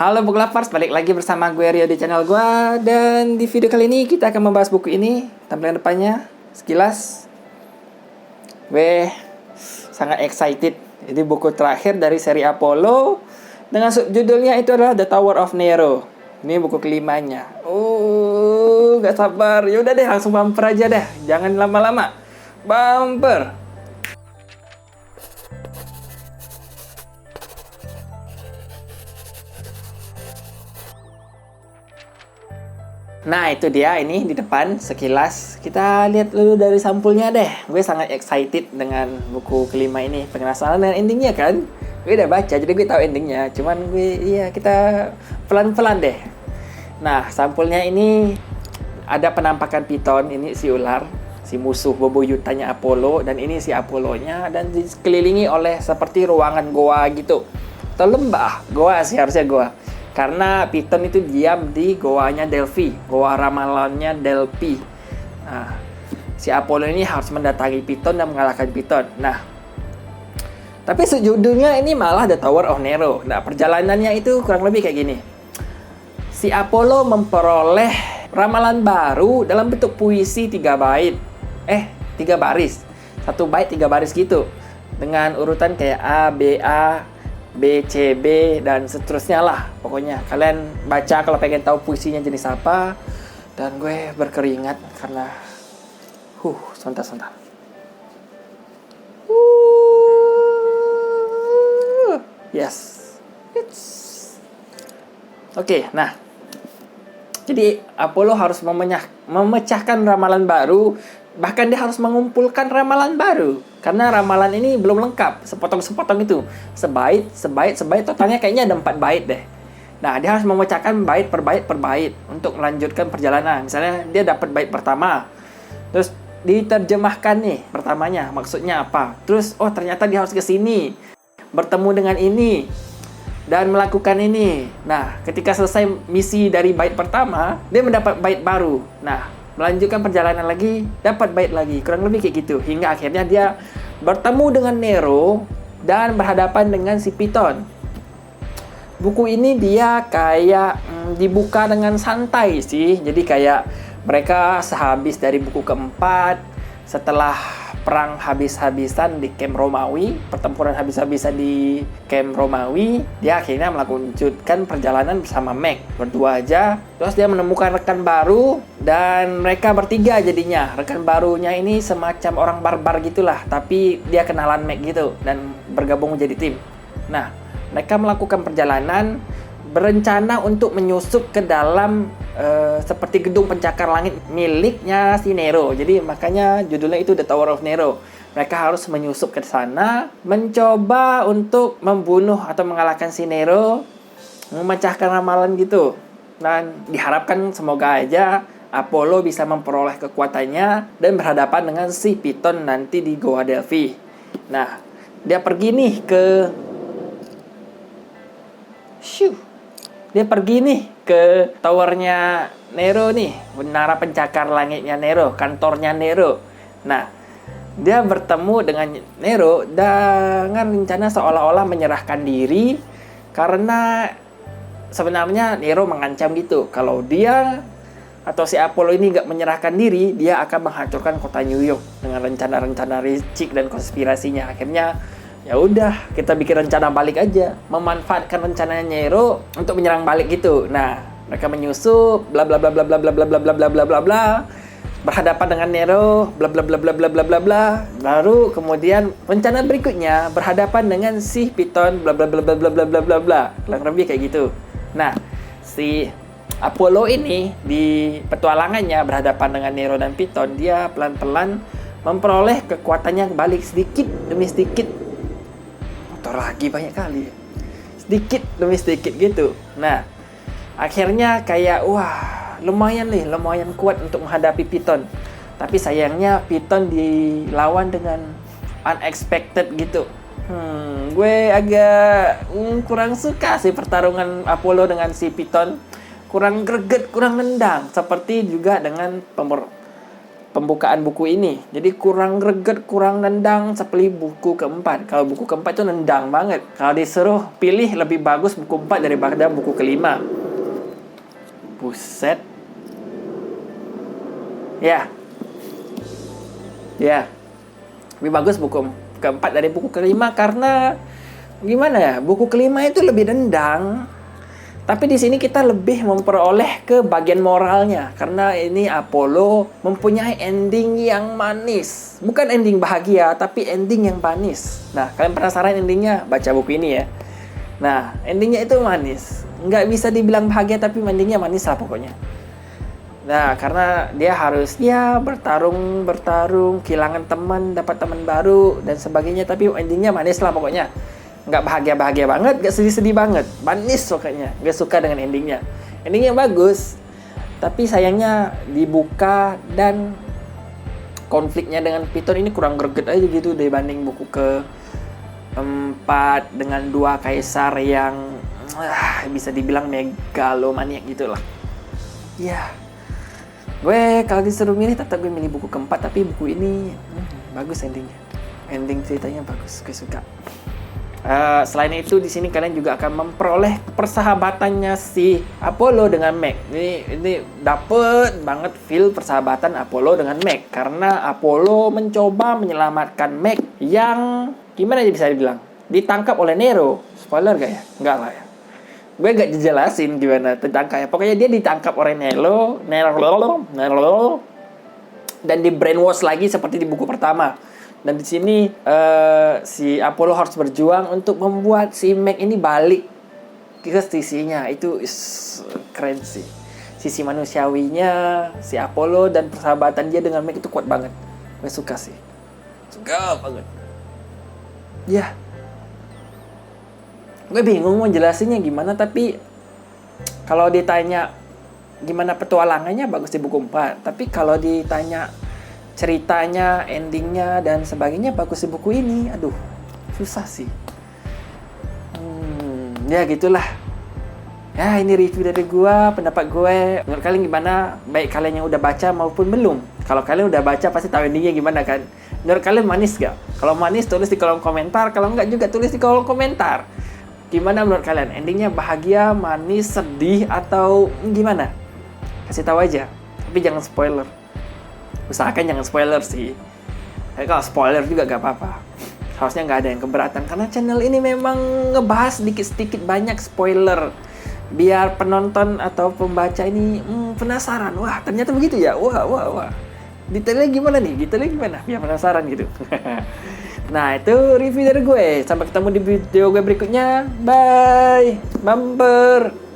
Halo Book Lovers, balik lagi bersama gue Rio di channel gue. Dan di video kali ini kita akan membahas buku ini. Tampilan depannya sekilas gue sangat excited. Ini buku terakhir dari seri Apollo, dengan judulnya itu adalah The Tower of Nero. Ini buku kelimanya. Gak sabar. Yaudah deh, langsung bumper aja deh, jangan lama-lama. Bumper. Nah itu dia, ini di depan sekilas. Kita lihat dulu dari sampulnya deh. Gue sangat excited dengan buku kelima ini. Penasaran dengan endingnya kan? Gue udah baca jadi gue tahu endingnya. Cuman kita pelan-pelan deh. Nah sampulnya ini ada penampakan piton. Ini si ular, si musuh bebuyutannya Apollo. Dan ini si Apollonya. Dan dikelilingi oleh seperti ruangan goa gitu. Atau lembah. Goa sih, harusnya goa. Karena Piton itu diam di goanya Delphi, goa ramalannya Delphi. Nah, si Apollo ini harus mendatangi Piton dan mengalahkan Piton. Nah, tapi sejujurnya ini malah The Tower of Nero. Nah, perjalanannya itu kurang lebih kayak gini. Si Apollo memperoleh ramalan baru dalam bentuk puisi 3 bait. 3 baris. 1 bait 3 baris gitu. Dengan urutan kayak A, B, A, B, C, B, dan seterusnya lah. Pokoknya kalian baca kalau pengen tahu puisinya jenis apa. Dan gue berkeringat karena sebentar. Yes. Oke, nah. Jadi Apollo harus memecahkan ramalan baru. Bahkan dia harus mengumpulkan ramalan baru. Karena ramalan ini belum lengkap. Sepotong-sepotong itu. Sebait. Totalnya kayaknya ada 4 bait deh. Nah, dia harus memecahkan bait per bait untuk melanjutkan perjalanan. Misalnya dia dapat bait pertama. Terus diterjemahkan nih pertamanya. Maksudnya apa? Terus, ternyata dia harus ke sini. Bertemu dengan ini. Dan melakukan ini. Nah, ketika selesai misi dari bait pertama, dia mendapat bait baru. Nah, melanjutkan perjalanan lagi, dapat bait lagi. Kurang lebih kayak gitu. Hingga akhirnya dia bertemu dengan Nero dan berhadapan dengan si Piton. Buku ini dia kayak dibuka dengan santai sih. Jadi kayak mereka sehabis dari buku keempat, setelah perang habis-habisan di camp Romawi, pertempuran habis-habisan di camp Romawi, dia akhirnya melanjutkan perjalanan bersama Meg, berdua aja. Terus dia menemukan rekan baru dan mereka bertiga jadinya. Rekan barunya ini semacam orang barbar gitulah, tapi dia kenalan Meg gitu dan bergabung menjadi tim. Nah, mereka melakukan perjalanan berencana untuk menyusup ke dalam seperti gedung pencakar langit miliknya si Nero. Jadi makanya judulnya itu The Tower of Nero. Mereka harus menyusup ke sana, mencoba untuk membunuh atau mengalahkan si Nero, memecahkan ramalan gitu. Dan diharapkan semoga aja Apollo bisa memperoleh kekuatannya dan berhadapan dengan si Piton nanti di Goa Delphi. Nah, dia pergi nih ke towernya Nero nih, menara pencakar langitnya Nero, kantornya Nero. Nah, dia bertemu dengan Nero dengan rencana seolah-olah menyerahkan diri karena sebenarnya Nero mengancam gitu. Kalau dia atau si Apollo ini nggak menyerahkan diri, dia akan menghancurkan kota New York dengan rencana-rencana licik dan konspirasinya. Akhirnya ya udah, kita bikin rencana balik aja, memanfaatkan rencananya Nero untuk menyerang balik gitu. Nah, mereka menyusup bla bla bla bla bla bla bla bla bla bla bla bla bla, berhadapan dengan Nero bla bla bla bla bla bla bla bla. Baru kemudian rencana berikutnya berhadapan dengan si Piton bla bla bla bla bla bla bla bla bla. Kurang lebih kayak gitu. Nah, si Apollo ini di petualangannya berhadapan dengan Nero dan Piton, dia pelan-pelan memperoleh kekuatannya balik sedikit demi sedikit. Lagi banyak kali, sedikit demi sedikit gitu. Nah, akhirnya kayak lumayan kuat untuk menghadapi Piton. Tapi sayangnya Piton dilawan dengan unexpected gitu. Gue agak kurang suka sih pertarungan Apollo dengan si Piton. Kurang greget, kurang nendang. Seperti juga dengan pembukaan buku ini. Jadi kurang greget, kurang nendang seperti buku keempat. Kalau buku keempat itu nendang banget. Kalau disuruh pilih, lebih bagus buku 4 daripada buku kelima. Buset. Ya. Lebih bagus buku keempat dari buku kelima karena gimana ya? Buku kelima itu lebih nendang. Tapi di sini kita lebih memperoleh ke bagian moralnya karena ini Apollo mempunyai ending yang manis. Bukan ending bahagia, tapi ending yang manis. Nah, kalian penasaran endingnya? Baca buku ini ya. Nah, endingnya itu manis. Nggak bisa dibilang bahagia, tapi endingnya manis lah pokoknya. Nah, karena dia harus bertarung, kehilangan teman, dapat teman baru dan sebagainya, tapi endingnya manis lah pokoknya. Nggak bahagia-bahagia banget, nggak sedih-sedih banget, manis pokoknya. Nggak suka dengan endingnya. Endingnya bagus, tapi sayangnya dibuka dan konfliknya dengan Piton ini kurang greget aja gitu dibanding buku ke-4 dengan 2 kaisar yang bisa dibilang megalomaniak gitulah. Ya, gue kalau disuruh milih tetap gue milih buku keempat, tapi buku ini bagus endingnya. Ending ceritanya bagus, gue suka. Selain itu di sini kalian juga akan memperoleh persahabatannya si Apollo dengan Meg. Ini dapet banget feel persahabatan Apollo dengan Meg karena Apollo mencoba menyelamatkan Meg yang gimana bisa dibilang ditangkap oleh Nero. Spoiler gak ya? Enggak lah ya. Gue gak dijelasin gimana tertangkapnya. Pokoknya dia ditangkap oleh Nero dan di brainwash lagi seperti di buku pertama. Dan di sini si Apollo harus berjuang untuk membuat si Meg ini balik ke sisinya. Itu keren sih. Sisi manusiawinya si Apollo dan persahabatan dia dengan Meg itu kuat banget. Gue suka sih. Suka banget. Ya. Gue bingung mau jelasinnya gimana, tapi kalau ditanya gimana petualangannya bagus di buku 4. Tapi kalau ditanya ceritanya, endingnya, dan sebagainya bagus di buku ini. Aduh, susah sih. Ya gitulah. Ya ini review dari gue, pendapat gue. Menurut kalian gimana? Baik kalian yang udah baca maupun belum. Kalau kalian udah baca pasti tahu endingnya gimana kan? Menurut kalian manis gak? Kalau manis tulis di kolom komentar. Kalau enggak juga tulis di kolom komentar. Gimana menurut kalian? Endingnya bahagia, manis, sedih, atau gimana? Kasih tahu aja. Tapi jangan spoiler. Usahakan jangan spoiler sih. Tapi kalau spoiler juga gak apa-apa. Harusnya gak ada yang keberatan. Karena channel ini memang ngebahas sedikit-sedikit banyak spoiler. Biar penonton atau pembaca ini penasaran. Wah ternyata begitu ya. Wah. Detailnya gimana nih? Biar penasaran gitu. Nah itu review dari gue. Sampai ketemu di video gue berikutnya. Bye. Bumper.